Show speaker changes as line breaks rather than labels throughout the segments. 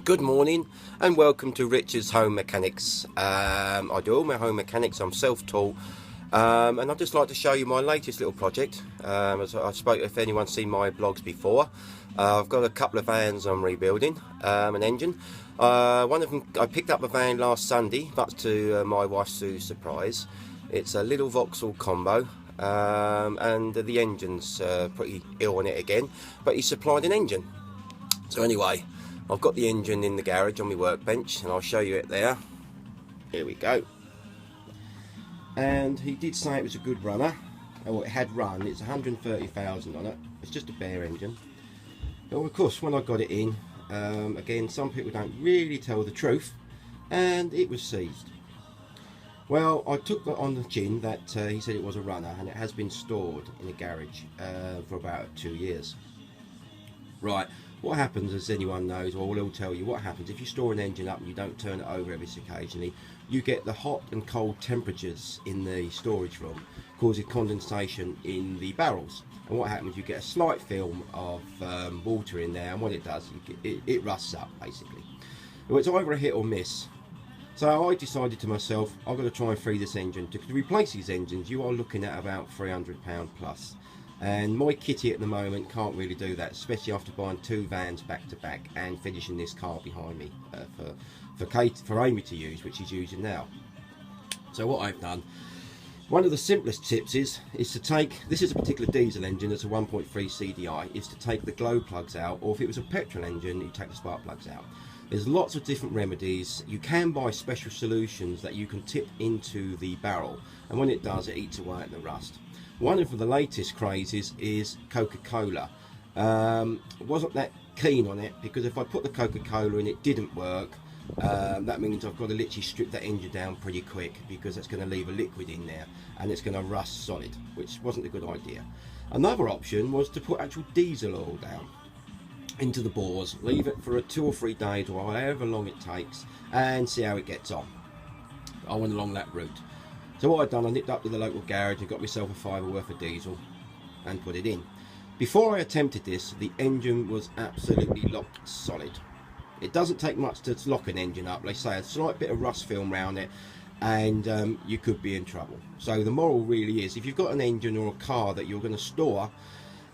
Good morning and welcome to Richard's Home Mechanics. I do all my home mechanics, I'm self-taught, and I'd just like to show you my latest little project. As I spoke, if anyone's seen my blogs before, I've got a couple of vans I'm rebuilding, an engine. One of them, I picked up a van last Sunday, much to my wife Sue's surprise. It's a little Vauxhall combo, and the engine's pretty ill on it again, but he supplied an engine. So anyway, I've got the engine in the garage on my workbench and I'll show you it there. Here we go. And he did say it was a good runner. Oh, it had run. It's 130,000 on it. It's just a bare engine. Well, of course, when I got it in, again, some people don't really tell the truth, and it was seized. Well, I took that on the chin that he said it was a runner, and it has been stored in a garage for about 2 years. Right. What happens, as anyone knows, or he'll tell you what happens if you store an engine up and you don't turn it over every so occasionally. You get the hot and cold temperatures in the storage room, causing condensation in the barrels. And what happens, you get a slight film of water in there, and what it does, it rusts up basically. Well, it's either a hit or miss. So I decided to myself, I've got to try and free this engine. To replace these engines, you are looking at about £300 plus. And my kitty at the moment can't really do that, especially after buying 2 vans back to back and finishing this car behind me for Amy to use, which she's using now. So what I've done, one of the simplest tips is to take, this is a particular diesel engine, it's a 1.3 CDI, is to take the glow plugs out, or if it was a petrol engine, you take the spark plugs out. There's lots of different remedies. You can buy special solutions that you can tip into the barrel, and when it does, it eats away at the rust. One of the latest crazes is Coca-Cola. Wasn't that keen on it, because if I put the Coca-Cola in, it didn't work. That means I've got to literally strip that engine down pretty quick, because it's going to leave a liquid in there and it's going to rust solid, which wasn't a good idea. Another option was to put actual diesel oil down into the bores, leave it for 2 or 3 days or however long it takes, and see how it gets on. I went along that route. So what I'd done, I nipped up to the local garage and got myself a £5 worth of diesel and put it in. Before I attempted this, the engine was absolutely locked solid. It doesn't take much to lock an engine up. They say a slight bit of rust film around it and you could be in trouble. So the moral really is, if you've got an engine or a car that you're going to store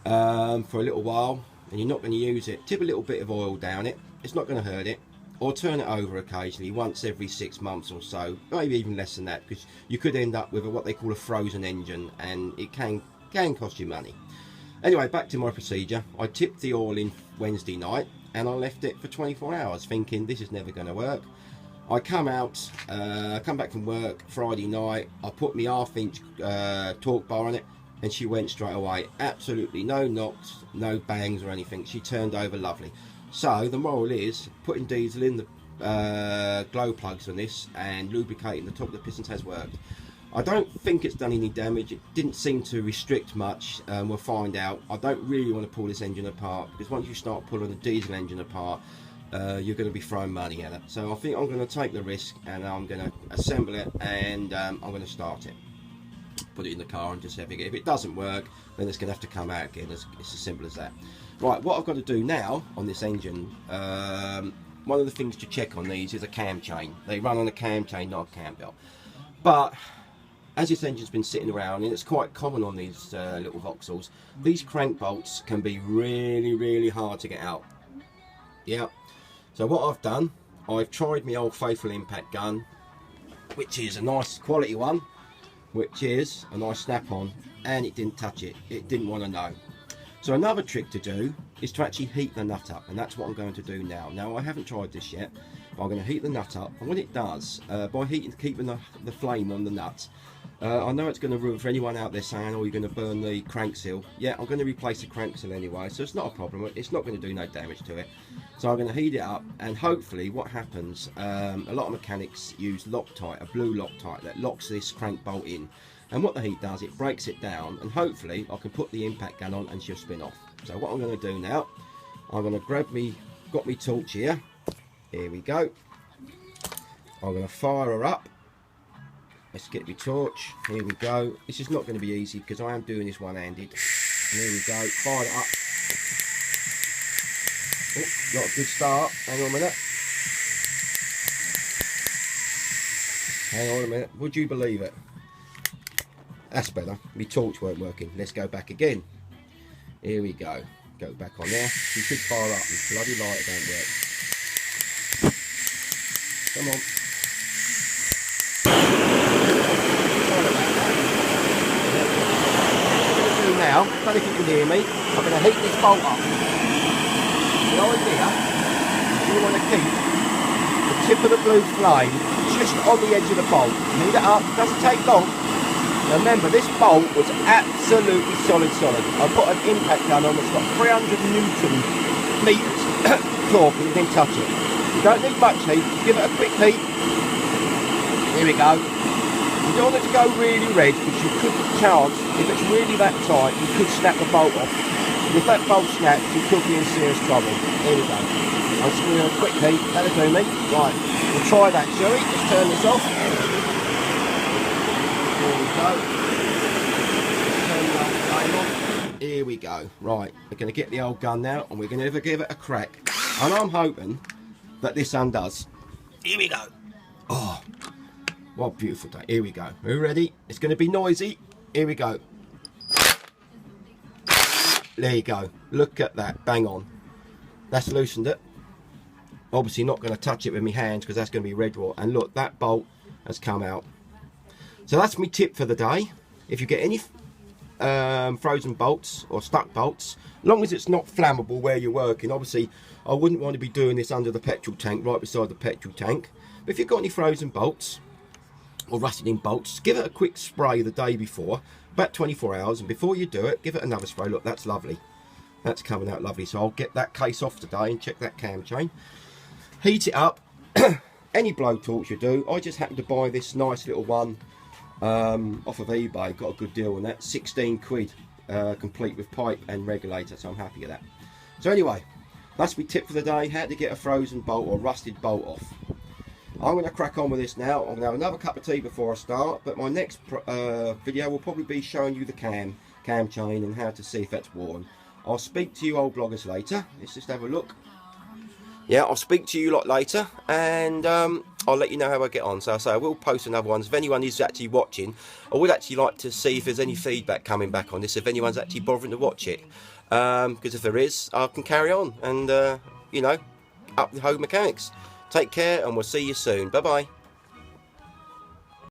for a little while and you're not going to use it, tip a little bit of oil down it. It's not going to hurt it. Or turn it over occasionally, once every 6 months or so, maybe even less than that, because you could end up with what they call a frozen engine, and it can cost you money. Anyway, back to my procedure. I tipped the oil in Wednesday night and I left it for 24 hours thinking this is never going to work. I come back from work Friday night, I put my 1/2 inch torque bar on it and she went straight away. Absolutely no knocks, no bangs or anything. She turned over lovely. So the moral is, putting diesel in the glow plugs on this and lubricating the top of the pistons has worked. I don't think it's done any damage. It didn't seem to restrict much. We'll find out. I don't really want to pull this engine apart, because once you start pulling a diesel engine apart, you're going to be throwing money at it. So I think I'm going to take the risk and I'm going to assemble it, and I'm going to start it. Put it in the car and just have it. If it doesn't work, then it's going to have to come out again. It's as simple as that. Right, what I've got to do now on this engine, one of the things to check on these is a cam chain. They run on a cam chain, not a cam belt. But as this engine's been sitting around, and it's quite common on these little Vauxhalls, these crank bolts can be really hard to get out. Yeah. So what I've done, I've tried my old faithful impact gun, which is a nice quality one, which is a nice snap-on, and it didn't touch it. It didn't want to know. So another trick to do is to actually heat the nut up, and that's what I'm going to do now. Now, I haven't tried this yet, but I'm going to heat the nut up, and what it does, by keeping the flame on the nut, I know it's going to ruin, for anyone out there saying, oh, you're going to burn the crank seal. Yeah, I'm going to replace the crank seal anyway, so it's not a problem. It's not going to do no damage to it. So I'm going to heat it up, and hopefully what happens, a lot of mechanics use Loctite, a blue Loctite, that locks this crank bolt in. And what the heat does, it breaks it down, and hopefully I can put the impact gun on and she'll spin off. So what I'm going to do now, I'm going to got me torch here. Here we go. I'm going to fire her up. Let's get my torch. Here we go. This is not going to be easy because I am doing this one-handed. Here we go. Fire it up. Oh, got a good start. Hang on a minute. Hang on a minute. Would you believe it? That's better. My torch weren't working. Let's go back again. Here we go. Go back on there. You should fire up. This bloody light don't work. Come on. Sorry about that. What I'm going to do now, I don't know if you can hear me, I'm going to heat this bolt up. The idea is you want to keep the tip of the blue flame just on the edge of the bolt. Heat it up, doesn't take long. Now remember, this bolt was absolutely solid. I put an impact gun on that's got 300 Newton meters torque and you didn't touch it. You don't need much heat, just give it a quick heat. Here we go. You don't want it to go really red because you could chance, if it's really that tight, you could snap the bolt off. And if that bolt snaps, you could be in serious trouble. Here we go. I'm just going to do a quick heat, that'll do me. Right, we'll try that, shall we? Let's turn this off. Here we go. Turn the old flame on. Here we go. Right, we're going to get the old gun now and we're going to give it a crack. And I'm hoping that this undoes. Here we go. Oh, what a beautiful day. Here we go. Are you ready? It's going to be noisy. Here we go. There you go. Look at that. Bang on. That's loosened it. Obviously not going to touch it with my hands because that's going to be red raw. And look, that bolt has come out. So that's my tip for the day. If you get any frozen bolts or stuck bolts, as long as it's not flammable where you're working, obviously I wouldn't want to be doing this under the petrol tank, right beside the petrol tank. But if you've got any frozen bolts or rusted in bolts, give it a quick spray the day before, about 24 hours, and before you do it, give it another spray. Look, that's lovely. That's coming out lovely. So I'll get that case off today and check that cam chain. Heat it up. Any blowtorch you do. I just happened to buy this nice little one off of eBay. Got a good deal on that. 16 quid, complete with pipe and regulator, so I'm happy with that. So anyway, that's my tip for the day, how to get a frozen bolt or rusted bolt off. I'm going to crack on with this now. I'm going to have another cup of tea before I start, but my next video will probably be showing you the cam chain and how to see if that's worn. I'll speak to you old bloggers later. Let's just have a look. Yeah, I'll speak to you lot later, and I'll let you know how I get on. So I will post another one. If anyone is actually watching, I would actually like to see if there's any feedback coming back on this, if anyone's actually bothering to watch it. Because if there is, I can carry on and, you know, up the home mechanics. Take care, and we'll see you soon. Bye-bye.